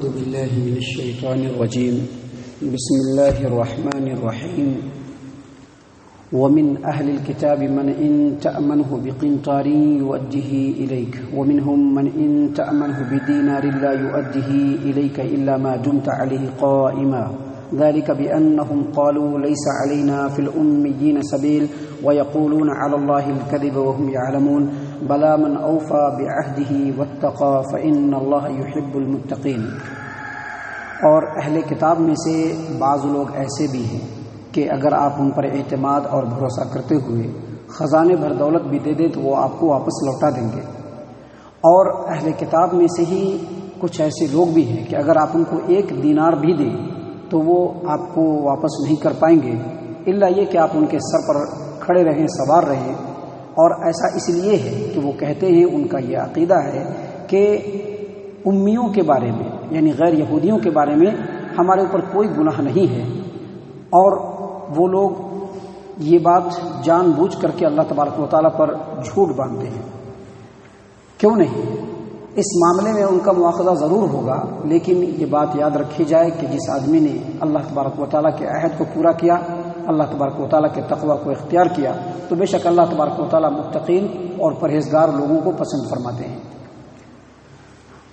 أعوذ بالله من الشيطان الرجيم. بسم الله الرحمن الرحيم. ومن أهل الكتاب من إن تأمنه بقنطار يؤده إليك ومنهم من إن تأمنه بدينار لا يؤده إليك إلا ما دمت عليه قائما ذلك بأنهم قالوا ليس علينا في الأميين سبيل ويقولون على الله الكذب وهم يعلمون بلى من أوفى بعهده واتقى فإن الله يحب المتقين. اور اہل کتاب میں سے بعض لوگ ایسے بھی ہیں کہ اگر آپ ان پر اعتماد اور بھروسہ کرتے ہوئے خزانے بھر دولت بھی دے دیں تو وہ آپ کو واپس لوٹا دیں گے. اور اہل کتاب میں سے ہی کچھ ایسے لوگ بھی ہیں کہ اگر آپ ان کو 1 دینار بھی دیں تو وہ آپ کو واپس نہیں کر پائیں گے الا یہ کہ آپ ان کے سر پر کھڑے رہیں، سوار رہیں. اور ایسا اس لیے ہے کہ وہ کہتے ہیں، ان کا یہ عقیدہ ہے کہ امیوں کے بارے میں یعنی غیر یہودیوں کے بارے میں ہمارے اوپر کوئی گناہ نہیں ہے. اور وہ لوگ یہ بات جان بوجھ کر کے اللہ تبارک و تعالیٰ پر جھوٹ باندھتے ہیں. کیوں نہیں؟ اس معاملے میں ان کا مواخذہ ضرور ہوگا، لیکن یہ بات یاد رکھی جائے کہ جس آدمی نے اللہ تبارک و تعالیٰ کے عہد کو پورا کیا، اللہ تبارک و تعالیٰ کے تقوی کو اختیار کیا، تو بے شک اللہ تبارک و تعالیٰ متقین اور پرہیزگار لوگوں کو پسند فرماتے ہیں.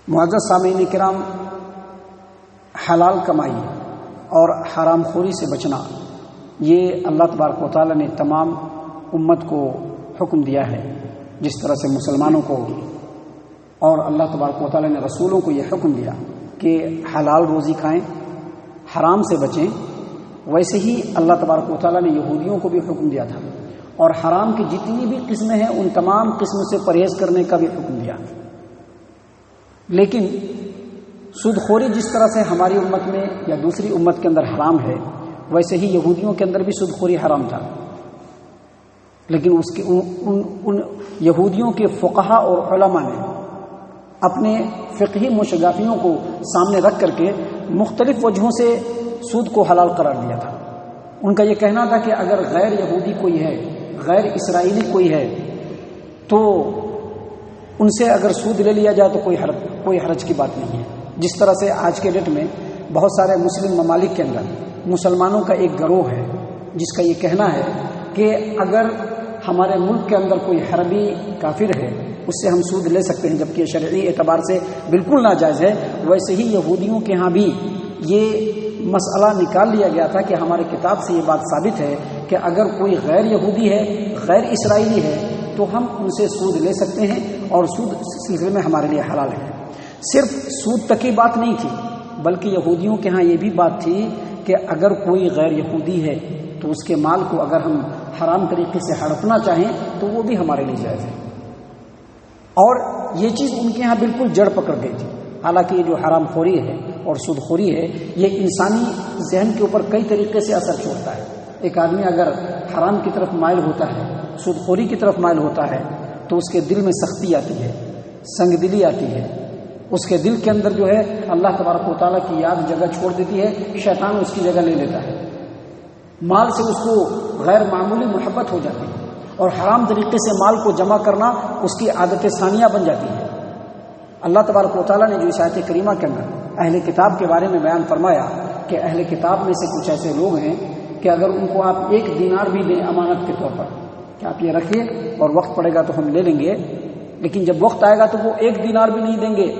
معزز سامعین کرام، حلال کمائی اور حرام خوری سے بچنا یہ اللہ تبارک و تعالیٰ نے تمام امت کو حکم دیا ہے. جس طرح سے مسلمانوں کو اور اللہ تبارک و تعالیٰ نے رسولوں کو یہ حکم دیا کہ حلال روزی کھائیں، حرام سے بچیں، ویسے ہی اللہ تبارک و تعالیٰ نے یہودیوں کو بھی حکم دیا تھا اور حرام کی جتنی بھی قسمیں ہیں ان تمام قسموں سے پرہیز کرنے کا بھی حکم دیا. لیکن سود خوری جس طرح سے ہماری امت میں یا دوسری امت کے اندر حرام ہے، ویسے ہی یہودیوں کے اندر بھی سود خوری حرام تھا. لیکن اس کے ان یہودیوں کے فقہا اور علماء نے اپنے فقہی مشگافیوں کو سامنے رکھ کر کے مختلف وجہوں سے سود کو حلال قرار دیا تھا. ان کا یہ کہنا تھا کہ اگر غیر یہودی کوئی ہے، غیر اسرائیلی کوئی ہے، تو ان سے اگر سود لے لیا جائے تو کوئی حرج کی بات نہیں ہے. جس طرح سے آج کے ڈیٹ میں بہت سارے مسلم ممالک کے اندر مسلمانوں کا ایک گروہ ہے جس کا یہ کہنا ہے کہ اگر ہمارے ملک کے اندر کوئی حربی کافر ہے اس سے ہم سود لے سکتے ہیں، جبکہ شرعی اعتبار سے بالکل ناجائز ہے. ویسے ہی یہودیوں کے ہاں بھی یہ مسئلہ نکال لیا گیا تھا کہ ہمارے کتاب سے یہ بات ثابت ہے کہ اگر کوئی غیر یہودی ہے، غیر اسرائیلی ہے، تو ہم ان سے سود لے سکتے ہیں اور سود اس سلسلے میں ہمارے لیے حلال ہے. صرف سود تک کی بات نہیں تھی، بلکہ یہودیوں کے ہاں یہ بھی بات تھی کہ اگر کوئی غیر یہودی ہے تو اس کے مال کو اگر ہم حرام طریقے سے ہڑپنا چاہیں تو وہ بھی ہمارے لیے جائز ہے. اور یہ چیز ان کے ہاں بالکل جڑ پکڑ گئی تھی. حالانکہ یہ جو حرام خوری ہے اور سود خوری ہے یہ انسانی ذہن کے اوپر کئی طریقے سے اثر چھوڑتا ہے. ایک آدمی اگر حرام کی طرف مائل ہوتا ہے، سود خوری کی طرف مائل ہوتا ہے، تو اس کے دل میں سختی آتی ہے، سنگ دلی آتی ہے. اس کے دل کے اندر جو ہے اللہ تبارک و تعالیٰ کی یاد جگہ چھوڑ دیتی ہے، شیطان اس کی جگہ لے لیتا ہے. مال سے اس کو غیر معمولی محبت ہو جاتی ہے اور حرام طریقے سے مال کو جمع کرنا اس کی عادت ثانیہ بن جاتی ہے. اللہ تبارک و تعالیٰ نے جو اس آیت کریمہ کے اندر اہل کتاب کے بارے میں بیان فرمایا کہ اہل کتاب میں سے کچھ ایسے لوگ ہیں کہ اگر ان کو آپ 1 دینار بھی دیں امانت کے طور پر کہ آپ یہ رکھیے اور وقت پڑے گا تو ہم لے لیں گے، لیکن جب وقت آئے گا تو وہ 1 دینار بھی نہیں دیں گے،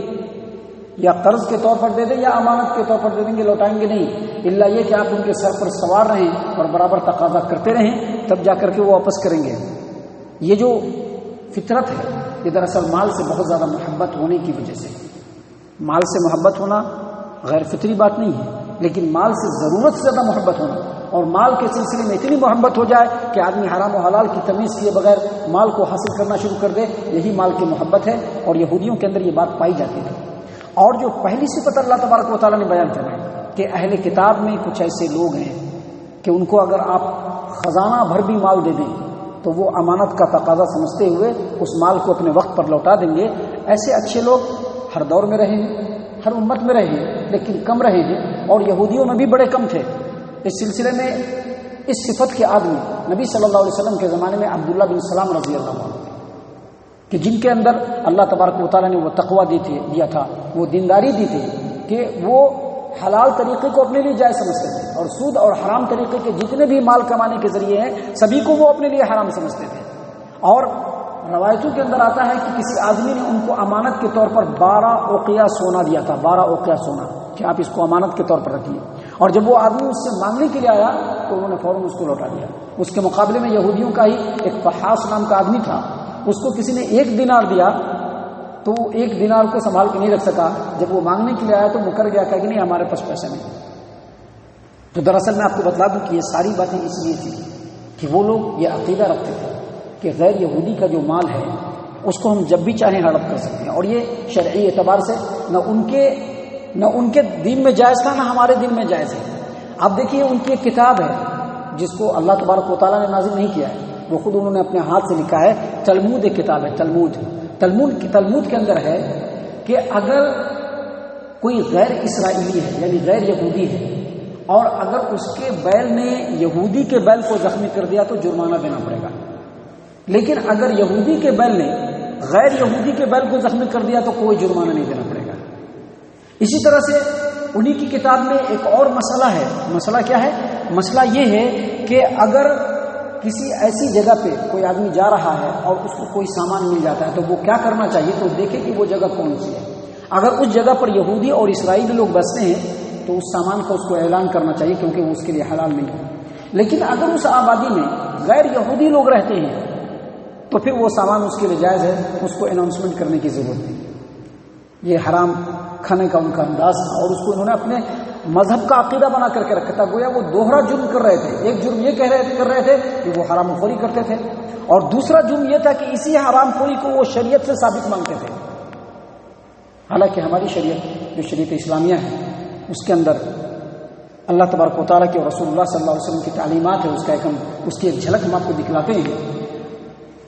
یا قرض کے طور پر دے دیں یا امانت کے طور پر دے دیں گے، لوٹائیں گے نہیں، الا یہ کہ آپ ان کے سر پر سوار رہیں اور برابر تقاضا کرتے رہیں، تب جا کر کے وہ واپس کریں گے. یہ جو فطرت ہے یہ دراصل مال سے بہت زیادہ محبت ہونے کی وجہ سے. مال سے محبت ہونا غیر فطری بات نہیں ہے، لیکن مال سے ضرورت سے زیادہ محبت ہونا اور مال کے سلسلے میں اتنی محبت ہو جائے کہ آدمی حرام و حلال کی تمیز کیے بغیر مال کو حاصل کرنا شروع کر دے، یہی مال کی محبت ہے. اور یہودیوں کے اندر یہ بات پائی جاتی ہے. اور جو پہلی صفت اللہ تبارک و تعالیٰ نے بیان فرمائی کہ اہل کتاب میں کچھ ایسے لوگ ہیں کہ ان کو اگر آپ خزانہ بھر بھی مال دے دیں تو وہ امانت کا تقاضا سمجھتے ہوئے اس مال کو اپنے وقت پر لوٹا دیں گے. ایسے اچھے لوگ ہر دور میں رہے ہیں، ہر امت میں رہے ہیں، لیکن کم رہے ہیں اور یہودیوں میں بھی بڑے کم تھے. اس سلسلے میں اس صفت کے آدمی نبی صلی اللہ علیہ وسلم کے زمانے میں عبداللہ بن سلام رضی اللہ عنہ کہ جن کے اندر اللہ تبارک و تعالیٰ نے وہ تقوی دیا تھا، وہ دینداری دی تھی کہ وہ حلال طریقے کو اپنے لیے جائز سمجھتے تھے اور سود اور حرام طریقے کے جتنے بھی مال کمانے کے ذریعے ہیں سبھی کو وہ اپنے لیے حرام سمجھتے تھے. اور روایتوں کے اندر آتا ہے کہ کسی آدمی نے ان کو امانت کے طور پر 12 اوقیہ سونا دیا تھا، 12 اوقیہ سونا، کہ آپ اس کو امانت کے طور پر رکھیے. اور جب وہ آدمی اس سے مانگنے کے لیے آیا تو انہوں نے فوراً اس کو لوٹا دیا. اس کے مقابلے میں یہودیوں کا ہی ایک فحاص نام کا آدمی تھا، اس کو کسی نے 1 دینار دیا تو 1 دینار کو سنبھال کے نہیں رکھ سکا. جب وہ مانگنے کے لیے آیا تو مکر گیا کہ نہیں ہمارے پاس پیسہ نہیں. تو دراصل میں آپ کو بتلا دوں کہ یہ ساری باتیں اس لیے تھی کہ وہ لوگ یہ عقیدہ رکھتے تھے کہ غیر یہودی کا جو مال ہے اس کو ہم جب بھی چاہیں ہڑپ کر سکتے ہیں، اور یہ شرعی اعتبار سے نہ ان کے دین میں جائز تھا نہ ہمارے دین میں جائز ہے. آپ دیکھیے ان کی ایک کتاب ہے جس کو اللہ تبارک و تعالیٰ نے نازل نہیں کیا ہے، وہ خود انہوں نے اپنے ہاتھ سے لکھا ہے. تلمود ایک کتاب ہے، تلمود کے اندر ہے کہ اگر کوئی غیر اسرائیلی ہے یعنی غیر یہودی ہے اور اگر اس کے بیل نے یہودی کے بیل کو زخمی کر دیا تو جرمانہ دینا پڑے گا، لیکن اگر یہودی کے بیل نے غیر یہودی کے بیل کو زخمی کر دیا تو کوئی جرمانہ نہیں دینا پڑے گا. اسی طرح سے انہی کی کتاب میں ایک اور مسئلہ ہے. مسئلہ کیا ہے؟ مسئلہ یہ ہے کہ اگر کسی ایسی جگہ پہ کوئی آدمی جا رہا ہے اور اس کو کوئی سامان مل جاتا ہے تو وہ کیا کرنا چاہیے؟ تو دیکھے کہ وہ جگہ کون سی ہے. اگر اس جگہ پر یہودی اور اسرائیلی لوگ بستے ہیں تو اس سامان کا اس کو اعلان کرنا چاہیے کیونکہ وہ اس کے لیے حلال نہیں ہے. لیکن اگر اس آبادی میں غیر یہودی لوگ رہتے ہیں تو پھر وہ سامان اس کے لیے جائز ہے، اس کو اناؤنسمنٹ کرنے کی ضرورت نہیں. یہ حرام کھانے کا ان کا انداز تھا اور اس کو انہوں نے اپنے مذہب کا عقیدہ بنا کر کے رکھا تھا. گویا وہ دوہرا جرم کر رہے تھے. ایک جرم یہ کر رہے تھے کہ وہ حرام خوری کرتے تھے، اور دوسرا جرم یہ تھا کہ اسی حرام خوری کو وہ شریعت سے ثابت مانگتے تھے. حالانکہ ہماری شریعت جو شریعت اسلامیہ ہے اس کے اندر اللہ تبارک و تعالیٰ کے اور رسول اللہ صلی اللہ علیہ وسلم کی تعلیمات ہے، اس کی ایک جھلک ہم آپ کو دکھلاتے ہیں.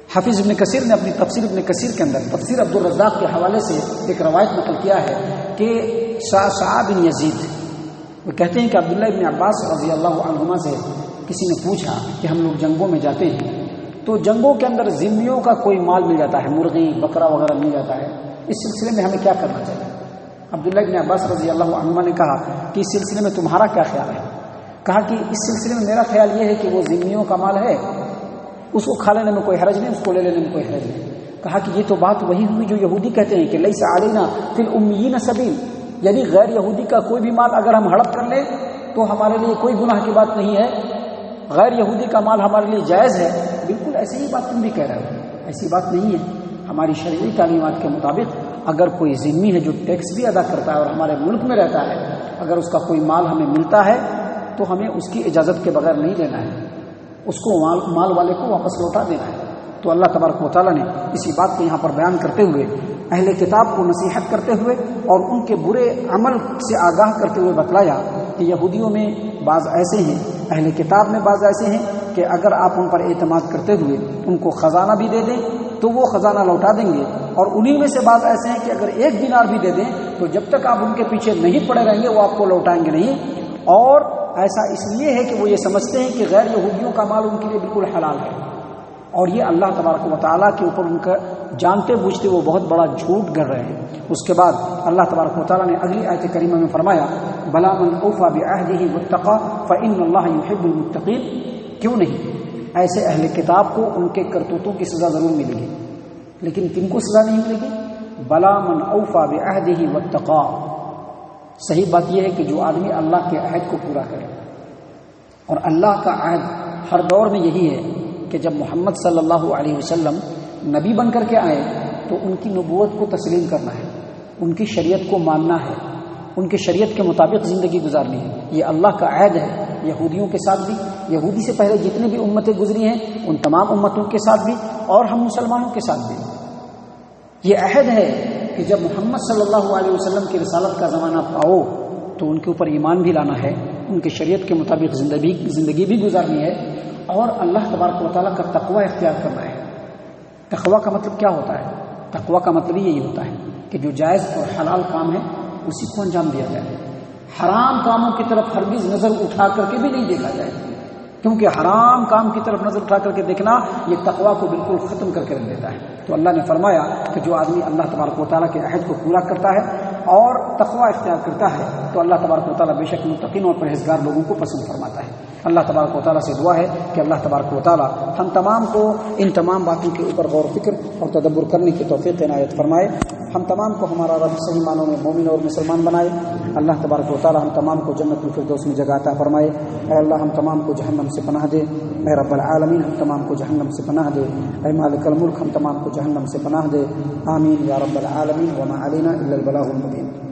حافظ ابن کثیر نے اپنی تفسیر ابن کثیر کے اندر تفسیر عبد الرزاق کے حوالے سے ایک روایت نقل کیا ہے کہ شعب بن یزید وہ کہتے ہیں کہ عبداللہ ابن عباس رضی اللہ عنہما سے کسی نے پوچھا کہ ہم لوگ جنگوں میں جاتے ہیں تو جنگوں کے اندر ذمیوں کا کوئی مال مل جاتا ہے، مرغی بکرا وغیرہ مل جاتا ہے، اس سلسلے میں ہمیں کیا کرنا چاہیے؟ عبداللہ ابن عباس رضی اللہ عنہما نے کہا کہ اس سلسلے میں تمہارا کیا خیال ہے؟ کہا کہ اس سلسلے میں میرا خیال یہ ہے کہ وہ ذمیوں کا مال ہے، اس کو کھا لینے میں کوئی حرج نہیں، اس کو لے لینے میں کوئی حرج نہیں. کہا کہ یہ تو بات وہی ہوئی جو یہودی کہتے ہیں کہ لیس علینا فی الامیین سبیل، یعنی غیر یہودی کا کوئی بھی مال اگر ہم ہڑپ کر لیں تو ہمارے لیے کوئی گناہ کی بات نہیں ہے، غیر یہودی کا مال ہمارے لیے جائز ہے. بالکل ایسی ہی بات تم بھی کہہ رہے ہو، ایسی بات نہیں ہے. ہماری شرعی تعلیمات کے مطابق اگر کوئی ذمی ہے جو ٹیکس بھی ادا کرتا ہے اور ہمارے ملک میں رہتا ہے، اگر اس کا کوئی مال ہمیں ملتا ہے تو ہمیں اس کی اجازت کے بغیر نہیں لینا ہے، اس کو مال والے کو واپس لوٹا دینا ہے. تو اللہ تبارک و تعالیٰ نے اسی بات کو یہاں پر بیان کرتے ہوئے اہل کتاب کو نصیحت کرتے ہوئے اور ان کے برے عمل سے آگاہ کرتے ہوئے بتلایا کہ یہودیوں میں بعض ایسے ہیں، اہل کتاب میں بعض ایسے ہیں کہ اگر آپ ان پر اعتماد کرتے ہوئے ان کو خزانہ بھی دے دیں تو وہ خزانہ لوٹا دیں گے، اور انہی میں سے بعض ایسے ہیں کہ اگر 1 دینار بھی دے دیں تو جب تک آپ ان کے پیچھے نہیں پڑے رہیں گے وہ آپ کو لوٹائیں گے نہیں. اور ایسا اس لیے ہے کہ وہ یہ سمجھتے ہیں کہ غیر یہودیوں کا مال ان کے لیے بالکل حلال ہے، اور یہ اللہ تبارک و تعالیٰ کے اوپر ان کا جانتے بوجھتے وہ بہت بڑا جھوٹ گڑھ رہے ہیں. اس کے بعد اللہ تبارک و تعالیٰ نے اگلی آیت کریمہ میں فرمایا بلا من اوفی بعہدہ واتقی فإن اللہ یحب المتقین. کیوں نہیں؟ ایسے اہل کتاب کو ان کے کرتوتوں کی سزا ضرور ملے گی، لیکن کن کو سزا نہیں ملے گی؟ بلا من اوفی بعہدہ واتقی. صحیح بات یہ ہے کہ جو آدمی اللہ کے عہد کو پورا کرے، اور اللہ کا عہد ہر دور میں یہی ہے کہ جب محمد صلی اللہ علیہ وسلم نبی بن کر کے آئے تو ان کی نبوت کو تسلیم کرنا ہے، ان کی شریعت کو ماننا ہے، ان کی شریعت کے مطابق زندگی گزارنی ہے. یہ اللہ کا عہد ہے یہودیوں کے ساتھ بھی، یہودی سے پہلے جتنے بھی امتیں گزری ہیں ان تمام امتوں کے ساتھ بھی، اور ہم مسلمانوں کے ساتھ بھی. یہ عہد ہے کہ جب محمد صلی اللہ علیہ وسلم کی رسالت کا زمانہ پاؤ تو ان کے اوپر ایمان بھی لانا ہے، ان کی شریعت کے مطابق زندگی بھی گزارنی ہے، اور اللہ تبارک و تعالیٰ کا تقوی اختیار کرنا ہے. تقوی کا مطلب کیا ہوتا ہے؟ تقوی کا مطلب یہی ہوتا ہے کہ جو جائز اور حلال کام ہے اسی کو انجام دیا جائے، حرام کاموں کی طرف ہرگز نظر اٹھا کر کے بھی نہیں دیکھا جائے، کیونکہ حرام کام کی طرف نظر اٹھا کر کے دیکھنا یہ تقوی کو بالکل ختم کر کے رکھ دیتا ہے. تو اللہ نے فرمایا کہ جو آدمی اللہ تبارک و تعالیٰ کے عہد کو پورا کرتا ہے اور تقوی اختیار کرتا ہے تو اللہ تبارک و تعالیٰ بے شک متقین اور پرہیزگار لوگوں کو پسند فرماتا ہے۔ اللہ تبارک و تعالیٰ سے دعا ہے کہ اللہ تبارک و تعالیٰ ہم تمام کو ان تمام باتوں کے اوپر غور و فکر اور تدبر کرنے کی توفیق عنایت فرمائے، ہم تمام کو ہمارا رب صحیح معنوں میں مومن اور مسلمان بنائے۔ اللہ تبارک و تعالیٰ ہم تمام کو جنت الفردوس میں جگہ عطا فرمائے۔ اے اللہ ہم تمام کو جہنم سے پناہ دے، اے رب العالمین ہم تمام کو جہنم سے پناہ دے، اے مالک الملک ہم تمام کو جہنم سے پناہ دے، آمین یا رب العالمین، وما علینا الا البلاغ المبین۔